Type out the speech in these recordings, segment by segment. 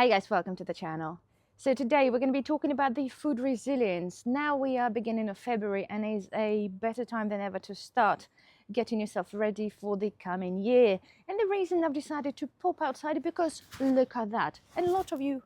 Hi guys, welcome to the channel. So today we're going to be talking about the food resilience. Now we are beginning of February and is a better time than ever to start getting yourself ready for the coming year. And the reason I've decided to pop outside is because look at that. And a lot of you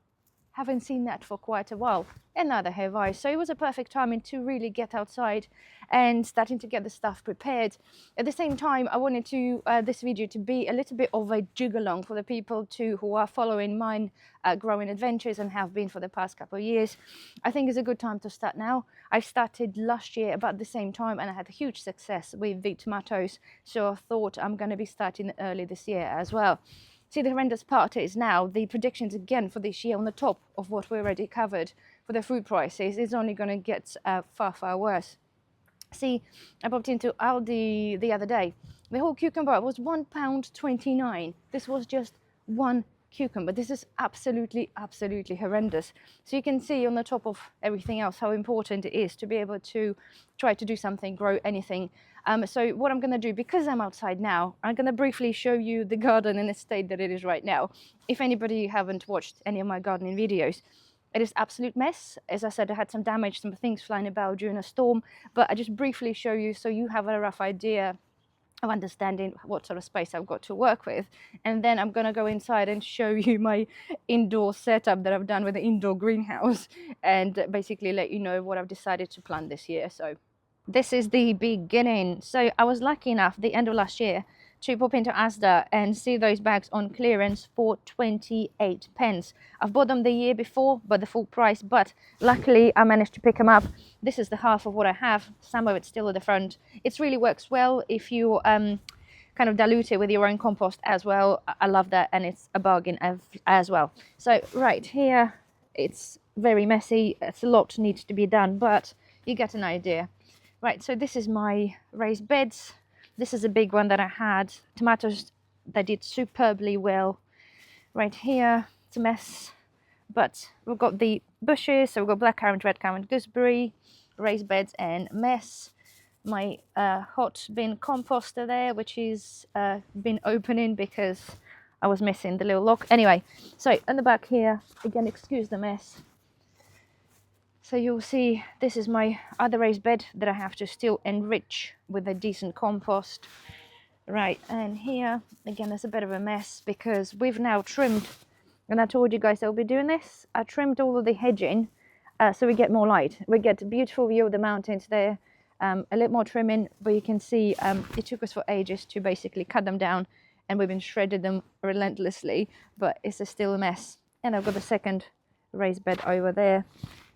haven't seen that for quite a while, and neither have I. So it was a perfect timing to really get outside and starting to get the stuff prepared. At the same time, I wanted to this video to be a little bit of a jig along for the people who are following mine growing adventures and have been for the past couple of years. I think it's a good time to start now. I started last year about the same time and I had huge success with the tomatoes, so I thought I'm going to be starting early this year as well. See, the horrendous part is now the predictions again for this year on the top of what we already covered for the food prices is only going to get far worse. See, I popped into Aldi the other day. The whole cucumber was £1.29. This was just one cucumber. This is absolutely horrendous. So you can see on the top of everything else how important it is to be able to try to do something, grow anything. So what I'm going to do, because I'm outside now, I'm going to briefly show you the garden in the state that it is right now. If anybody haven't watched any of my gardening videos, it is absolute mess. As I said, I had some damage, some things flying about during a storm, but I just briefly show you so you have a rough idea of understanding what sort of space I've got to work with. And then I'm going to go inside and show you my indoor setup that I've done with the indoor greenhouse and basically let you know what I've decided to plant this year. So this is the beginning. So I was lucky enough the end of last year to pop into Asda and see those bags on clearance for 28 pence. I've bought them the year before, but the full price, but luckily I managed to pick them up. This is the half of what I have. Some of it's still at the front. It really works well if you kind of dilute it with your own compost as well. I love that, and it's a bargain as well. So right here, it's very messy. It's a lot needs to be done, but you get an idea. Right, so this is my raised beds. This is a big one that I had. Tomatoes that did superbly well. Right here, it's a mess. But we've got the bushes, so we've got blackcurrant, red currant, gooseberry, raised beds and mess. My hot bin composter there, which is been opening because I was missing the little lock. Anyway, so in the back here, again, excuse the mess. So you'll see this is my other raised bed that I have to still enrich with a decent compost. Right, and here, again, there's a bit of a mess because we've now trimmed, and I told you guys I'll be doing this. I trimmed all of the hedging so we get more light. We get a beautiful view of the mountains there, a little more trimming, but you can see it took us for ages to basically cut them down, and we've been shredding them relentlessly, but it's still a mess. And I've got the second raised bed over there.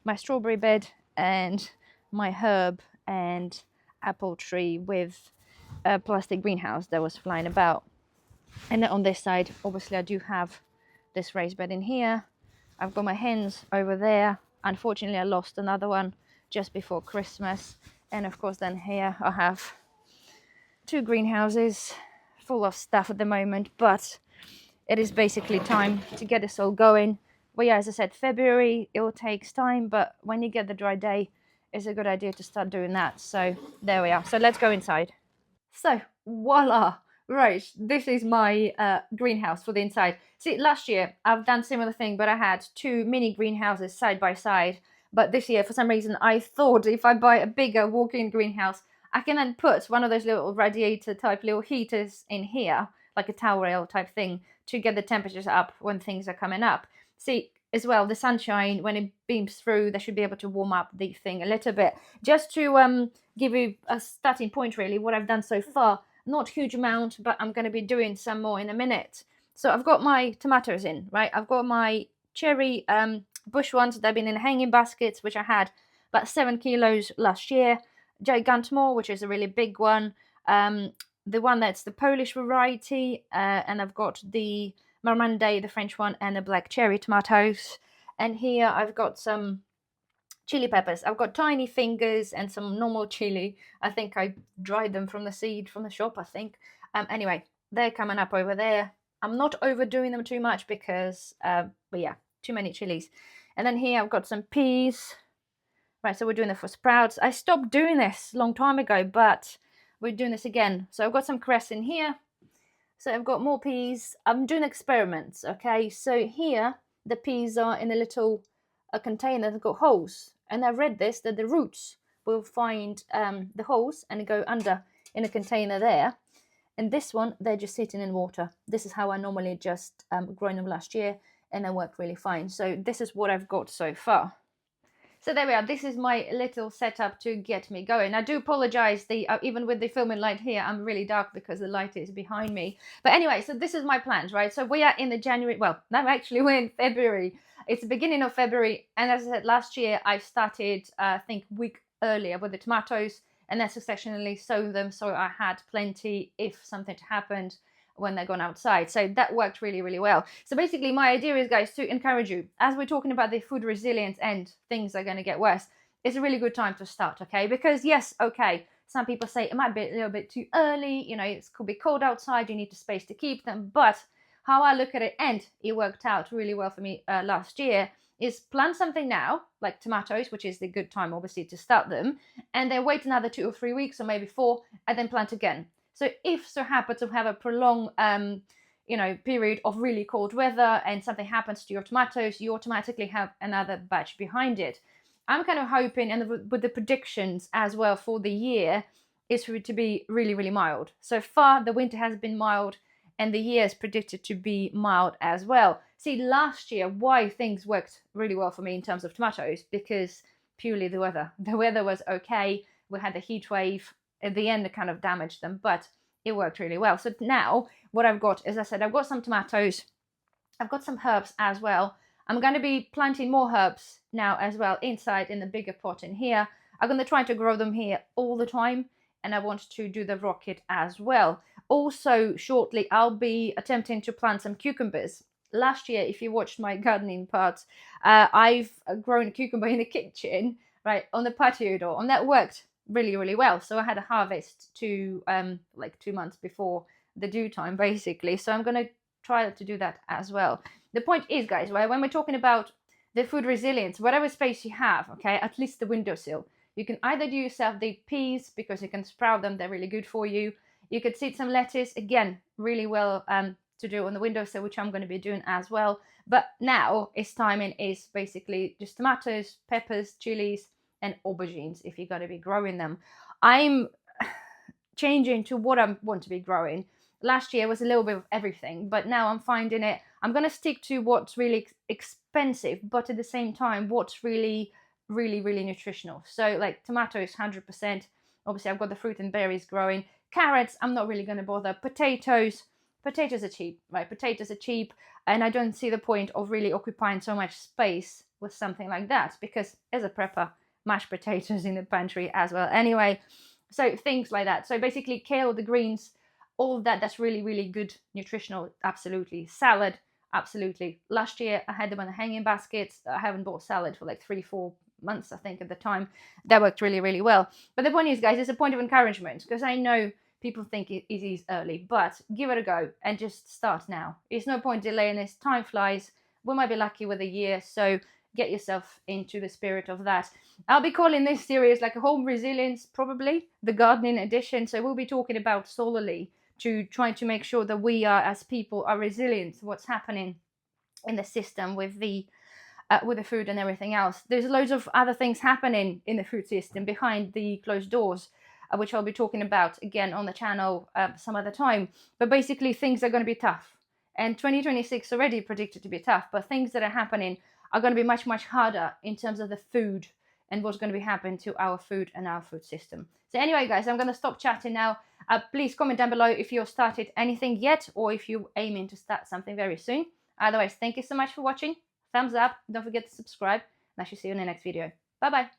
My strawberry bed and my herb and apple tree with a plastic greenhouse that was flying about. And then on this side, obviously I do have this raised bed in here. I've got my hens over there. Unfortunately, I lost another one just before Christmas. And of course then here I have two greenhouses full of stuff at the moment, but it is basically time to get this all going. Well, yeah, as I said, February, it will take time, but when you get the dry day, it's a good idea to start doing that. So there we are. So let's go inside. So voila, right, this is my greenhouse for the inside. See, last year I've done similar thing, but I had two mini greenhouses side by side. But this year, for some reason, I thought if I buy a bigger walk-in greenhouse, I can then put one of those little radiator type little heaters in here, like a towel rail type thing, to get the temperatures up when things are coming up. See, as well, the sunshine, when it beams through, they should be able to warm up the thing a little bit. Just to give you a starting point, really, what I've done so far, not huge amount, but I'm going to be doing some more in a minute. So I've got my tomatoes in, right? I've got my cherry bush ones. They've been in hanging baskets, which I had about 7 kilos last year. Gigantemore, which is a really big one. The one that's the Polish variety, and I've got the Marmande, the French one, and the black cherry tomatoes. And here I've got some chili peppers. I've got tiny fingers and some normal chili. I think I dried them from the seed from the shop, I think. Anyway, they're coming up over there. I'm not overdoing them too much because, but yeah, too many chilies. And then here I've got some peas. Right, so we're doing it for sprouts. I stopped doing this a long time ago, but we're doing this again. So I've got some cress in here. So I've got more peas. I'm doing experiments, okay? So here, the peas are in a little container that got holes. And I read this, that the roots will find the holes and go under in a container there. And this one, they're just sitting in water. This is how I normally just grown them last year, and they work really fine. So this is what I've got so far. So there we are. This is my little setup to get me going. I do apologize, even with the filming light here, I'm really dark because the light is behind me. But anyway, so this is my plans, right? So we are in the January, well, no, actually we're in February. It's the beginning of February. And as I said, last year I started, I think, a week earlier with the tomatoes, and then successionally sow them. So I had plenty if something happened when they're gone outside. So that worked really, really well. So basically my idea is, guys, to encourage you, as we're talking about the food resilience and things are going to get worse, it's a really good time to start, okay? Because yes, okay, some people say it might be a little bit too early, you know, it could be cold outside, you need the space to keep them. But how I look at it, and it worked out really well for me last year, is plant something now, like tomatoes, which is the good time obviously to start them, and then wait another 2 or 3 weeks or maybe 4, and then plant again. So if so happen to have a prolonged, period of really cold weather and something happens to your tomatoes, you automatically have another batch behind it. I'm kind of hoping, and with the predictions as well for the year, is for it to be really, really mild. So far, the winter has been mild, and the year is predicted to be mild as well. See, last year, why things worked really well for me in terms of tomatoes, because purely the weather. The weather was okay. We had a heat wave. At the end, it kind of damaged them, but it worked really well. So now what I've got, as I said, I've got some tomatoes. I've got some herbs as well. I'm going to be planting more herbs now as well inside in the bigger pot in here. I'm going to try to grow them here all the time, and I want to do the rocket as well. Also, shortly, I'll be attempting to plant some cucumbers. Last year, if you watched my gardening parts, I've grown a cucumber in the kitchen, right, on the patio door, and that worked really, really well. So I had a harvest like 2 months before the due time, basically. So I'm going to try to do that as well. The point is, guys, right, when we're talking about the food resilience, whatever space you have, okay, at least the windowsill, you can either do yourself the peas, because you can sprout them, they're really good for you. You could seed some lettuce, again, really well to do on the windowsill, which I'm going to be doing as well. But now its timing is basically just tomatoes, peppers, chilies, and aubergines if you're going to be growing them. I'm changing to what I want to be growing. Last year was a little bit of everything, but now I'm finding it, I'm going to stick to what's really expensive, but at the same time, what's really, really, really nutritional. So like tomatoes, 100%. Obviously, I've got the fruit and berries growing. Carrots, I'm not really going to bother. Potatoes are cheap, right? Potatoes are cheap, and I don't see the point of really occupying so much space with something like that, because as a prepper, mashed potatoes in the pantry as well. Anyway, so things like that. So basically, kale, the greens, all of that, that's really, really good, nutritional, absolutely. Salad, absolutely. Last year, I had them on the hanging baskets. I haven't bought salad for like 3-4 months, I think, at the time. That worked really, really well. But the point is, guys, it's a point of encouragement, because I know people think it is early, but give it a go and just start now. There's no point delaying this. Time flies. We might be lucky with a year, so get yourself into the spirit of that. I'll be calling this series like a home resilience, probably the gardening edition. So we'll be talking about solarly, to try to make sure that we are, as people, are resilient to what's happening in the system with the food and everything else. There's loads of other things happening in the food system behind the closed doors, which I'll be talking about again on the channel some other time. But basically, things are going to be tough. And 2026 already predicted to be tough, but things that are happening are going to be much, much harder in terms of the food and what's going to be happening to our food and our food system. So anyway, guys, I'm going to stop chatting now. Please comment down below if you've started anything yet, or if you're aiming to start something very soon. Otherwise, thank you so much for watching. Thumbs up. Don't forget to subscribe. And I shall see you in the next video. Bye-bye.